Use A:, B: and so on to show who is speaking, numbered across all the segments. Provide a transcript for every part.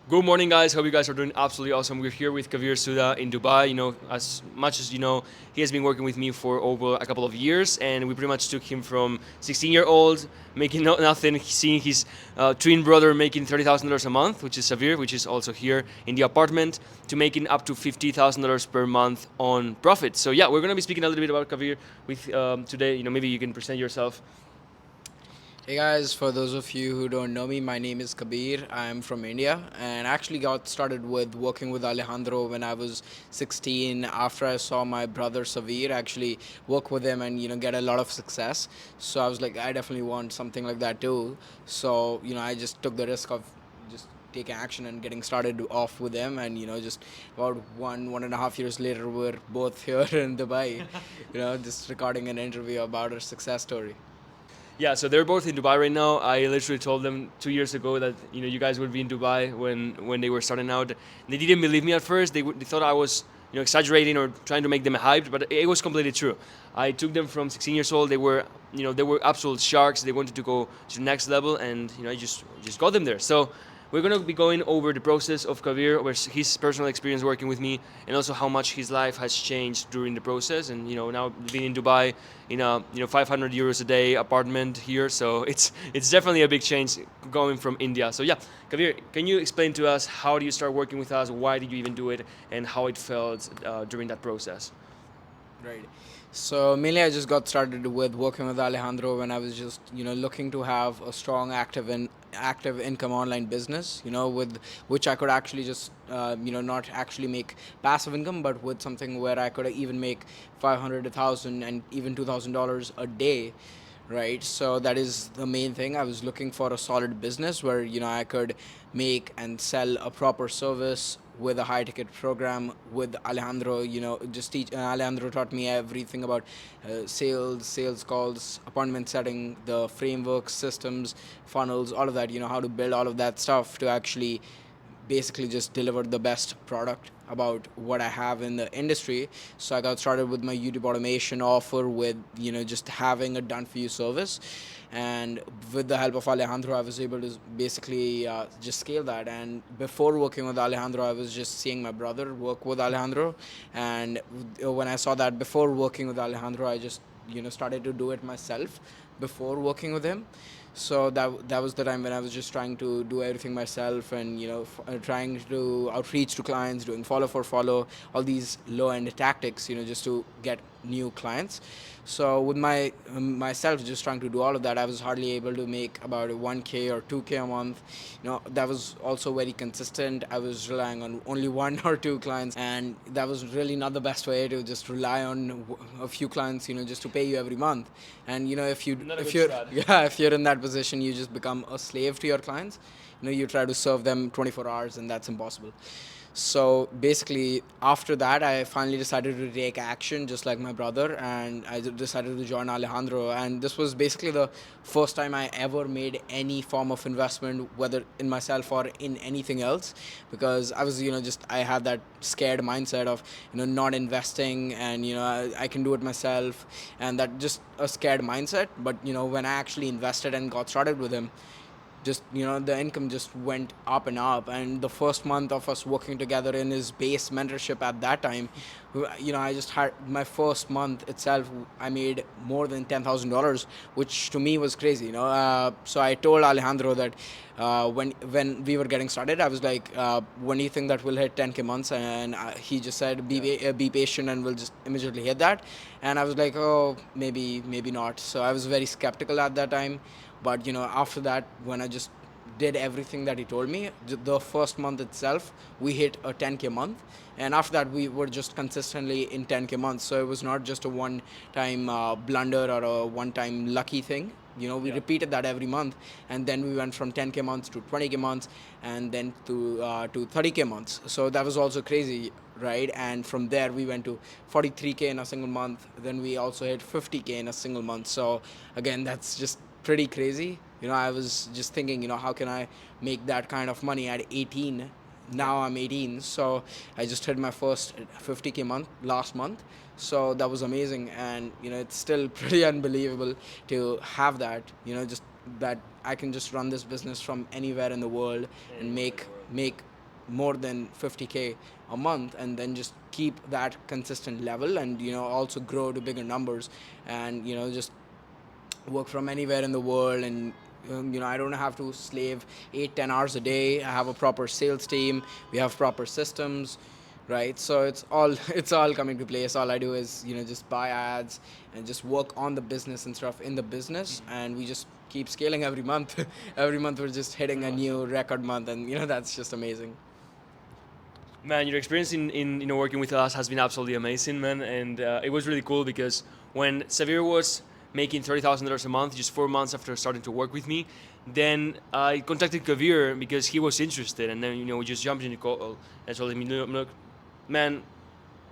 A: Good morning, guys. Hope you guys are doing absolutely awesome. We're here with Kabir Suda in Dubai. As much as you know, he has been working with me for over a couple of years, and we pretty much took him from 16-year-old making nothing, seeing his twin brother making $30,000 a month, which is Savir, which is also here in the apartment, to making up to $50,000 per month on profit. So yeah, we're gonna be speaking a little bit about Kabir with today. Maybe you can present yourself.
B: Hey guys, for those of you who don't know me, my name is Kabir. I'm from India and actually got started with working with Alejandro when I was 16 after I saw my brother Savir actually work with him and get a lot of success. So I was like, I definitely want something like that too. So, I just took the risk of just taking action and getting started off with them, and just about 1.5 years later we're both here in Dubai, just recording an interview about our success story.
A: Yeah, so they're both in Dubai right now. I literally told them 2 years ago that you guys would be in Dubai when they were starting out. They didn't believe me at first. They thought I was exaggerating or trying to make them hyped, but it was completely true. I took them from 16 years old. They were absolute sharks. They wanted to go to the next level, and I just got them there. So we're going to be going over the process of Kabir, over his personal experience working with me, and also how much his life has changed during the process. And now being in Dubai in a 500 euros a day apartment here, so it's definitely a big change going from India. So yeah, Kabir, can you explain to us how do you start working with us? Why did you even do it, and how it felt during that process?
B: Right. So mainly, I just got started with working with Alejandro when I was just looking to have a strong active income online business. With which I could actually just not actually make passive income, but with something where I could even make 500, 1,000, and even $2,000 a day. Right. So that is the main thing. I was looking for a solid business where I could make and sell a proper service with a high ticket program with Alejandro. Just teach. Alejandro taught me everything about sales calls, appointment setting, the frameworks, systems, funnels, all of that. How to build all of that stuff to actually basically just deliver the best product about what I have in the industry. So I got started with my YouTube automation offer with just having a done for you service, and with the help of Alejandro, I was able to basically just scale that. And before working with Alejandro, I was just seeing my brother work with Alejandro, and when I saw that before working with Alejandro, I just started to do it myself before working with him. So that was the time when I was just trying to do everything myself, and trying to outreach to clients, doing follow for follow, all these low end tactics, just to get new clients. So with myself just trying to do all of that, I was hardly able to make about 1K or 2K a month. That was also very consistent. I was relying on only one or two clients, and that was really not the best way to just rely on a few clients, just to pay you every month. And
A: Not a
B: if
A: good
B: you're
A: strat.
B: yeah, if you're in that position, you just become a slave to your clients. You try to serve them 24 hours, and that's impossible. So basically, after that, I finally decided to take action, just like my brother, and I decided to join Alejandro. And this was basically the first time I ever made any form of investment, whether in myself or in anything else, because I was, just I had that scared mindset of, not investing, and I can do it myself, and that just a scared mindset. But when I actually invested and got started with him, just the income just went up and up. And the first month of us working together in his base mentorship at that time, I just had my first month itself, I made more than $10,000, which to me was crazy. So I told Alejandro that when we were getting started, I was like, when do you think that we'll hit 10K months? And he just said, be patient and we'll just immediately hit that. And I was like, oh, maybe not. So I was very skeptical at that time. But after that, when I just did everything that he told me, the first month itself, we hit a 10K month. And after that, we were just consistently in 10K months. So it was not just a one-time blunder or a one-time lucky thing. We repeated that every month, and then we went from 10K months to 20K months, and then to 30K months. So that was also crazy, right? And from there, we went to 43K in a single month. Then we also hit 50K in a single month. So again, that's just pretty crazy. I was just thinking, how can I make that kind of money at 18? Now I'm 18, so I just hit my first 50K month last month. So that was amazing, and it's still pretty unbelievable to have that. Just that I can just run this business from anywhere in the world and make more than 50K a month, and then just keep that consistent level, and also grow to bigger numbers, and just work from anywhere in the world. And I don't have to slave 8-10 hours a day. I have a proper sales team, we have proper systems, right? So it's all it's all coming to place. All I do is just buy ads and just work on the business and stuff in the business, and we just keep scaling every month. Every month we're just hitting a new record month, and that's just amazing.
A: Man, your experience in working with us has been absolutely amazing, man, and it was really cool because when Savir was making $30,000 a month just 4 months after starting to work with me, then I contacted Kabir because he was interested, and then we just jumped into call. I told him, look, man,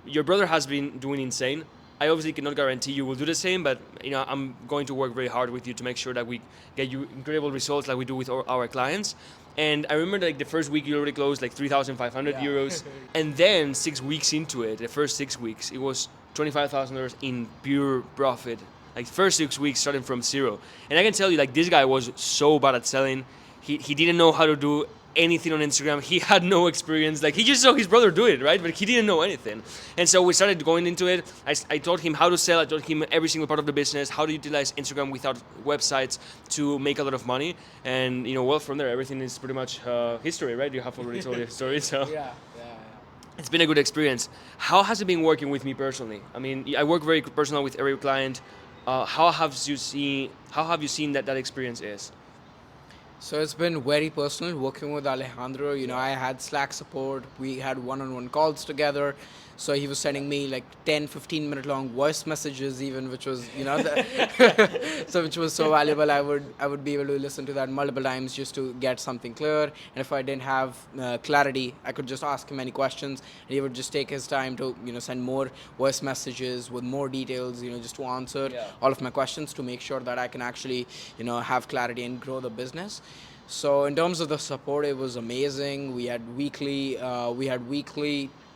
A: your brother has been doing insane. I obviously cannot guarantee you will do the same, but I'm going to work very hard with you to make sure that we get you incredible results like we do with our clients. And I remember like the first week you already closed like 3,500 euros, and then 6 weeks into it, the first 6 weeks, it was $25,000 in pure profit. Like first 6 weeks starting from zero. And I can tell you, like, this guy was so bad at selling. He didn't know how to do anything on Instagram. He had no experience. Like, he just saw his brother do it, right? But he didn't know anything. And so we started going into it. I taught him how to sell. I taught him every single part of the business, how to utilize Instagram without websites to make a lot of money. And, well, from there, everything is pretty much history, right? You have already told your story, so.
B: Yeah.
A: It's been a good experience. How has it been working with me personally? I mean, I work very personal with every client. How have you seen that experience is?
B: So it's been very personal working with Alejandro. I had Slack support. We had one-on-one calls together. So he was sending me like 10-15 minute long voice messages even, which was, so which was so valuable. I would be able to listen to that multiple times just to get something clear. And if I didn't have clarity, I could just ask him any questions, and he would just take his time to, send more voice messages with more details, just to answer all of my questions to make sure that I can actually, have clarity and grow the business. So in terms of the support, it was amazing. We had weekly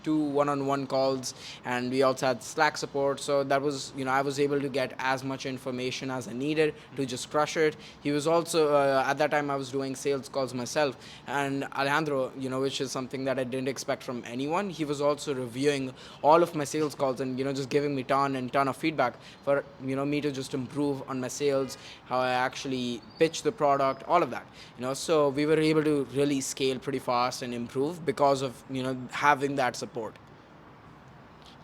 B: 2 one-on-one calls, and we also had Slack support. So that was, I was able to get as much information as I needed to just crush it. He was also, at that time I was doing sales calls myself, and Alejandro, which is something that I didn't expect from anyone, he was also reviewing all of my sales calls and, just giving me ton of feedback for, me to just improve on my sales, how I actually pitch the product, all of that. So we were able to really scale pretty fast and improve because of, having that support.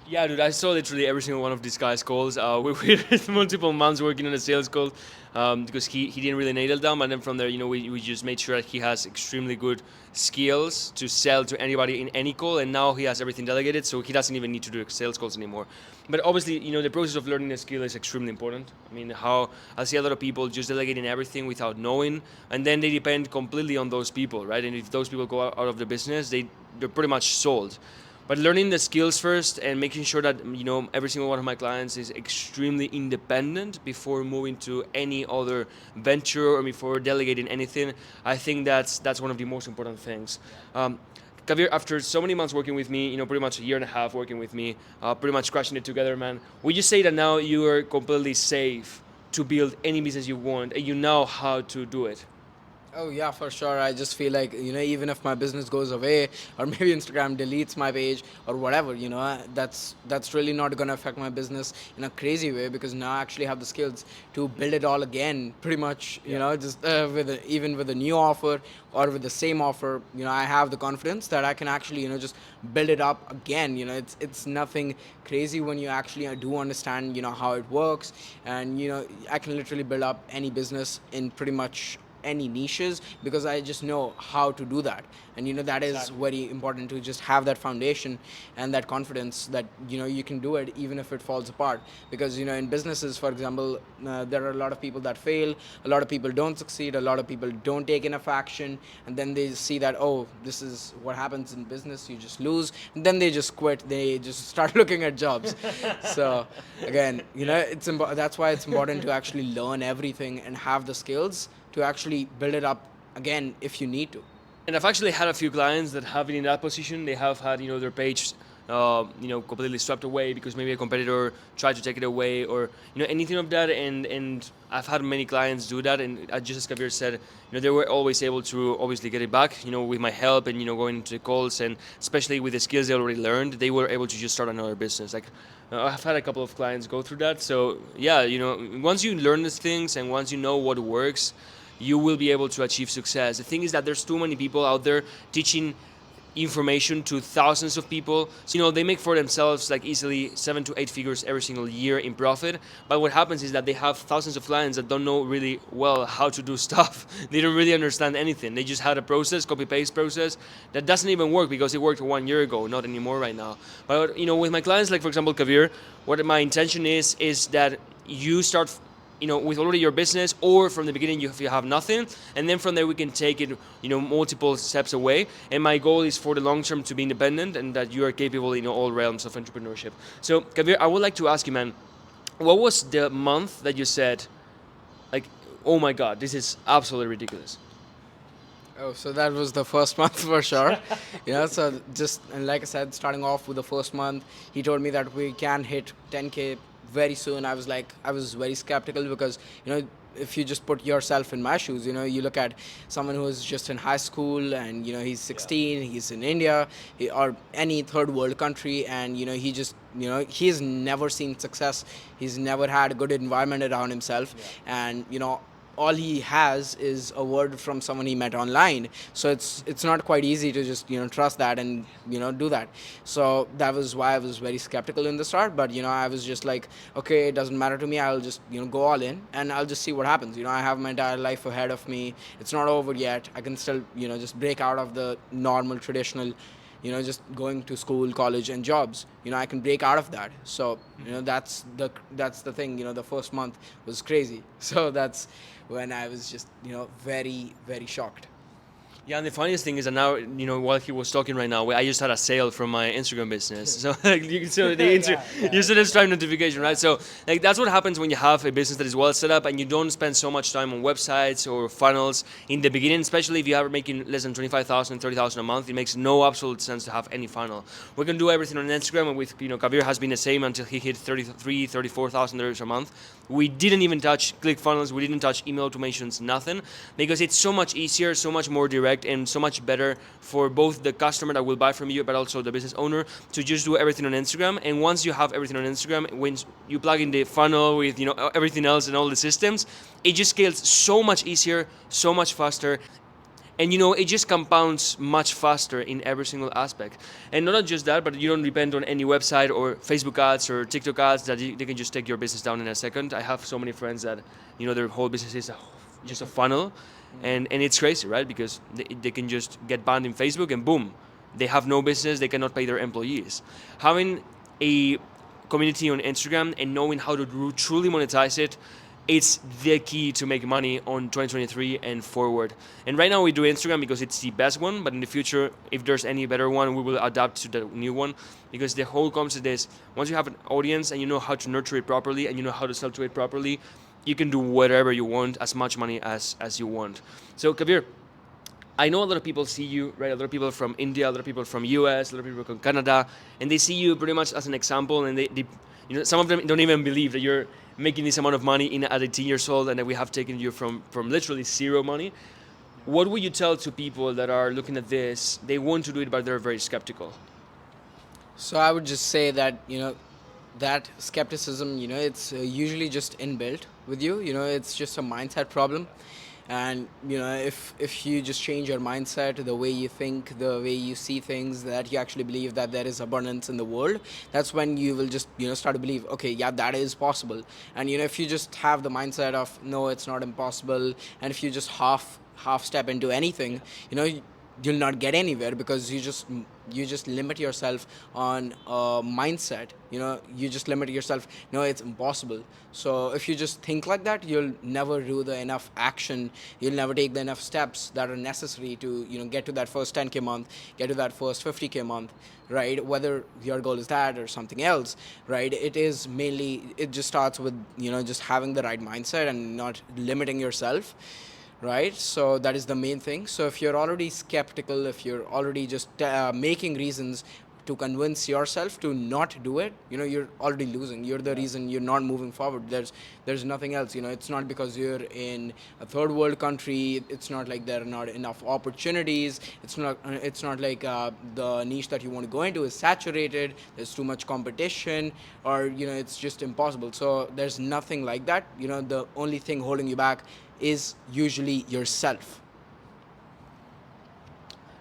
A: Yeah, dude, I saw literally every single one of these guys' calls. We had multiple months working on a sales call because he didn't really nail it down. But then from there, we just made sure that he has extremely good skills to sell to anybody in any call. And now he has everything delegated, so he doesn't even need to do sales calls anymore. But obviously, the process of learning a skill is extremely important. I mean, how I see a lot of people just delegating everything without knowing, and then they depend completely on those people, right? And if those people go out of the business, they're pretty much sold. But learning the skills first and making sure that every single one of my clients is extremely independent before moving to any other venture or before delegating anything, I think that's one of the most important things. Kabir, after so many months working with me, pretty much a year and a half working with me, pretty much crashing it together, man. Would you say that now you are completely safe to build any business you want and you know how to do it?
B: Oh yeah, for sure. I just feel like, even if my business goes away, or maybe Instagram deletes my page or whatever, that's really not going to affect my business in a crazy way, because now I actually have the skills to build it all again, pretty much, just even with a new offer or with the same offer, I have the confidence that I can actually, just build it up again. It's nothing crazy when you actually do understand, how it works, and, I can literally build up any business in pretty much any niches, because I just know how to do that. And that is very important, to just have that foundation and that confidence that you can do it even if it falls apart. Because in businesses, for example, there are a lot of people that fail, a lot of people don't succeed, a lot of people don't take enough action, and then they see that, oh, this is what happens in business, you just lose, and then they just quit, they just start looking at jobs. So again, that's why it's important to actually learn everything and have the skills to actually build it up again if you need to.
A: And I've actually had a few clients that have been in that position. They have had, their page completely swept away because maybe a competitor tried to take it away, or anything of that. And I've had many clients do that, and just as Kabir said, they were always able to obviously get it back, with my help and going into the calls, and especially with the skills they already learned, they were able to just start another business. Like I've had a couple of clients go through that. So yeah, once you learn these things and once you know what works, you will be able to achieve success. The thing is that there's too many people out there teaching information to thousands of people. So, they make for themselves like easily 7 to 8 figures every single year in profit. But what happens is that they have thousands of clients that don't know really well how to do stuff. They don't really understand anything. They just had a process, copy paste process that doesn't even work because it worked 1 year ago, not anymore right now. But with my clients, like for example Kabir, what my intention is that you start with already your business, or from the beginning if you have nothing, and then from there we can take it, multiple steps away. And my goal is for the long term to be independent and that you are capable in all realms of entrepreneurship. So Kabir, I would like to ask you, man, what was the month that you said, like, oh my God, this is absolutely ridiculous?
B: Oh, so that was the first month for sure. So just, and like I said, starting off with the first month, he told me that we can hit 10K very soon. I was very skeptical because, if you just put yourself in my shoes, you look at someone who is just in high school and, he's 16, he's in India or any third world country, and, he just, he's never seen success. He's never had a good environment around himself. And, all he has is a word from someone he met online. So it's not quite easy to just trust that and do that. So that was why I was very skeptical in the start. But I was just like, okay, it doesn't matter to me. I'll just go all in and I'll just see what happens. I have my entire life ahead of me. It's not over yet. I can still just break out of the normal traditional just going to school, college, and jobs. I can break out of that. So, that's the thing. The first month was crazy. So that's when I was just, very, very shocked.
A: Yeah, and the funniest thing is that now, while he was talking right now, I just had a sale from my Instagram business. So, like, you can see you see the Stripe notification, right? So, like, that's what happens when you have a business that is well set up and you don't spend so much time on websites or funnels in the beginning, especially if you are making less than 25,000, 30,000 a month. It makes no absolute sense to have any funnel. We can do everything on Instagram, and with, Kabir has been the same until he hit 33, 34,000 a month. We didn't even touch ClickFunnels. We didn't touch email automations, nothing, because it's so much easier, so much more direct, and so much better for both the customer that will buy from you, but also the business owner, to just do everything on Instagram. And once you have everything on Instagram, when you plug in the funnel with everything else and all the systems, it just scales so much easier, so much faster. And it just compounds much faster in every single aspect. And not just that, but you don't depend on any website or Facebook ads or TikTok ads that they can just take your business down in a second. I have so many friends that their whole business is just a funnel. And it's crazy, right? Because they can just get banned in Facebook and boom, they have no business, they cannot pay their employees. Having a community on Instagram and knowing how to truly monetize it, it's the key to make money on 2023 and forward. And right now we do Instagram because it's the best one, but in the future, if there's any better one, we will adapt to the new one, because the whole concept is once you have an audience and you know how to nurture it properly and you know how to sell to it properly, you can do whatever you want, as much money as you want. So Kabir, I know a lot of people see you, right? A lot of people from India, a lot of people from US, a lot of people from Canada, and they see you pretty much as an example, and they some of them don't even believe that you're making this amount of money at 18 years old, and that we have taken you from literally zero money. What would you tell to people that are looking at this? They want to do it, but they're very skeptical.
B: So I would just say that, that skepticism, it's usually just inbuilt with you. It's just a mindset problem. And, if you just change your mindset, the way you think, the way you see things, that you actually believe that there is abundance in the world, that's when you will just, start to believe, okay, yeah, that is possible. And, if you just have the mindset of, no, it's not impossible, and if you just half step into anything, you'll not get anywhere, because you just limit yourself on a mindset. You just limit yourself, no, it's impossible. So if you just think like that, you'll never do the enough action, you'll never take the enough steps that are necessary to get to that first 10K month, get to that first 50K month, right? Whether your goal is that or something else, right? It just starts with just having the right mindset and not limiting yourself, right? So that is the main thing. So if you're already skeptical, if you're already just making reasons to convince yourself to not do it, you're already losing. You're the reason you're not moving forward. There's nothing else. It's not because you're in a third world country. It's not like there are not enough opportunities. It's not like the niche that you want to go into is saturated. There's too much competition, or it's just impossible. So there's nothing like that. The only thing holding you back is usually yourself.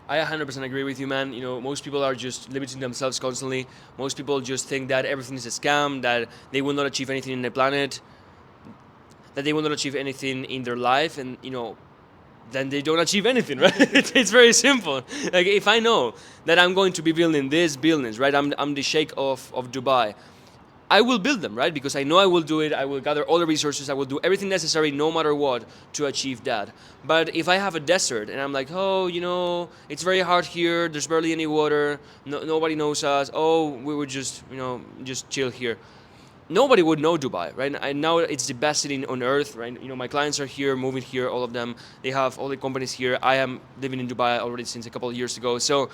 A: I 100% agree with you, man. Most people are just limiting themselves constantly. Most people just think that everything is a scam, that they will not achieve anything in the planet, that they will not achieve anything in their life, and then they don't achieve anything, right? It's very simple. Like, if I know that I'm going to be building these buildings, right? I'm the sheikh of Dubai. I will build them, right? Because I know I will do it. I will gather all the resources. I will do everything necessary, no matter what, to achieve that. But if I have a desert and I'm like, oh, it's very hard here. There's barely any water. Nobody knows us. Oh, we would just chill here. Nobody would know Dubai, right? And now it's the best city on earth, right? My clients are here, moving here, all of them. They have all the companies here. I am living in Dubai already since a couple of years ago. So,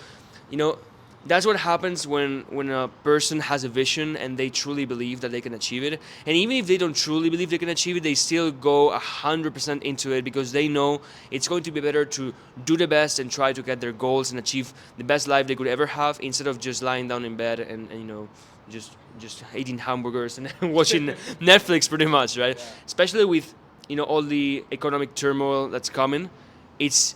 A: that's what happens when a person has a vision and they truly believe that they can achieve it. And even if they don't truly believe they can achieve it, they still go 100% into it, because they know it's going to be better to do the best and try to get their goals and achieve the best life they could ever have, instead of just lying down in bed and just eating hamburgers and watching Netflix, pretty much, right? Yeah. Especially with all the economic turmoil that's coming, it's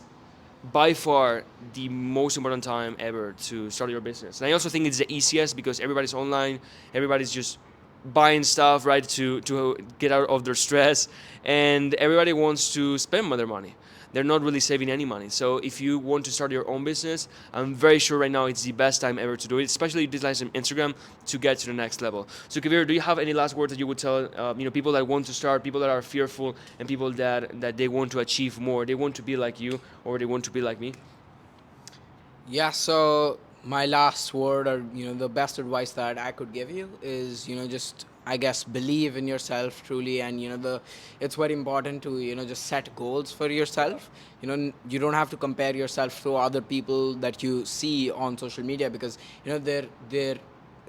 A: by far the most important time ever to start your business. And I also think it's the easiest, because everybody's online, everybody's just buying stuff, right, to get out of their stress, and everybody wants to spend their money. They're not really saving any money. So if you want to start your own business, I'm very sure right now it's the best time ever to do it, especially utilizing Instagram to get to the next level. So Kabir, do you have any last words that you would tell people that want to start, people that are fearful, and people that they want to achieve more? They want to be like you, or they want to be like me?
B: Yeah, so my last word, or the best advice that I could give you is, just, I guess, believe in yourself truly. And it's very important to just set goals for yourself. You don't have to compare yourself to other people that you see on social media, because they're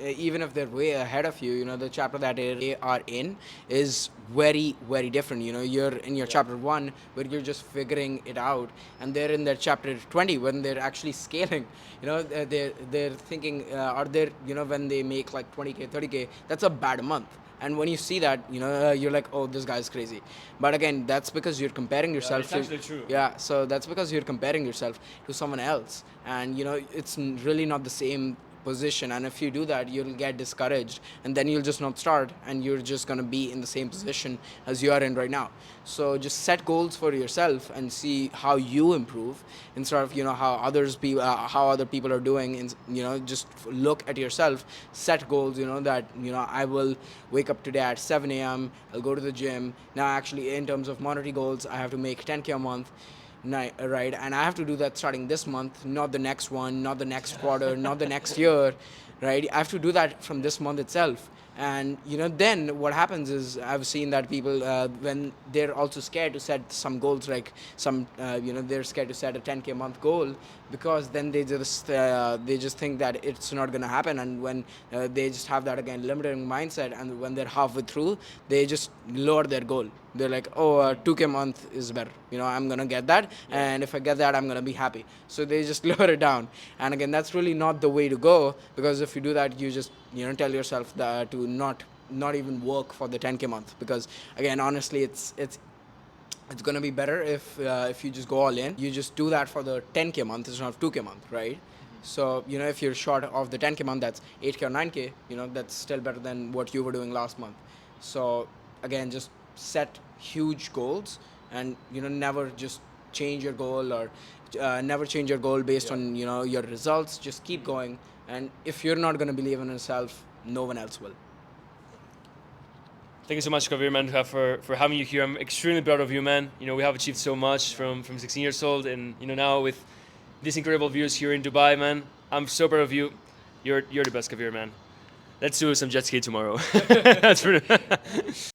B: even if they're way ahead of you, the chapter that they are in is very, very different. You're in your chapter 1 where you're just figuring it out, and they're in their chapter 20 when they're actually scaling. They're thinking, or they're when they make like 20K, 30K, that's a bad month. And when you see that, you're like, oh, this guy's crazy. But again, that's because you're comparing yourself
A: to... Actually true.
B: Yeah, so that's because you're comparing yourself to someone else. And, it's really not the same position. And if you do that, you'll get discouraged. And then you'll just not start. And you're just going to be in the same position as you are in right now. So just set goals for yourself and see how you improve, instead of, how other people are doing. And, just look at yourself, set goals, that, I will wake up today at 7 a.m. I'll go to the gym. Now, actually, in terms of monetary goals, I have to make 10K a month. Right, and I have to do that starting this month, not the next one, not the next quarter, not the next year, right? I have to do that from this month itself. And then what happens is, I've seen that people when they're also scared to set some goals, like they're scared to set a 10K a month goal, because then they just think that it's not going to happen. And when they just have that, again, limiting mindset, and when they're halfway through, they just lower their goal. They're like, oh, 2K a month is better. I'm going to get that. Yeah. And if I get that, I'm going to be happy. So they just lower it down. And again, that's really not the way to go, because if you do that, you just, tell yourself that to not even work for the 10K a month. Because again, honestly, it's going to be better if you just go all in. You just do that for the 10K a month instead of 2K a month, right? So, if you're short of the 10K a month, that's 8K or 9K, that's still better than what you were doing last month. So again, just set huge goals, and never just change your goal, or never change your goal based on your results. Just keep going, and if you're not going to believe in yourself, no one else will.
A: Thank you so much, Kabir, man, for having you here. I'm extremely proud of you, man. We have achieved so much from 16 years old, and now with these incredible views here in Dubai, man. I'm so proud of you. You're the best, Kabir, man. Let's do some jet ski tomorrow. That's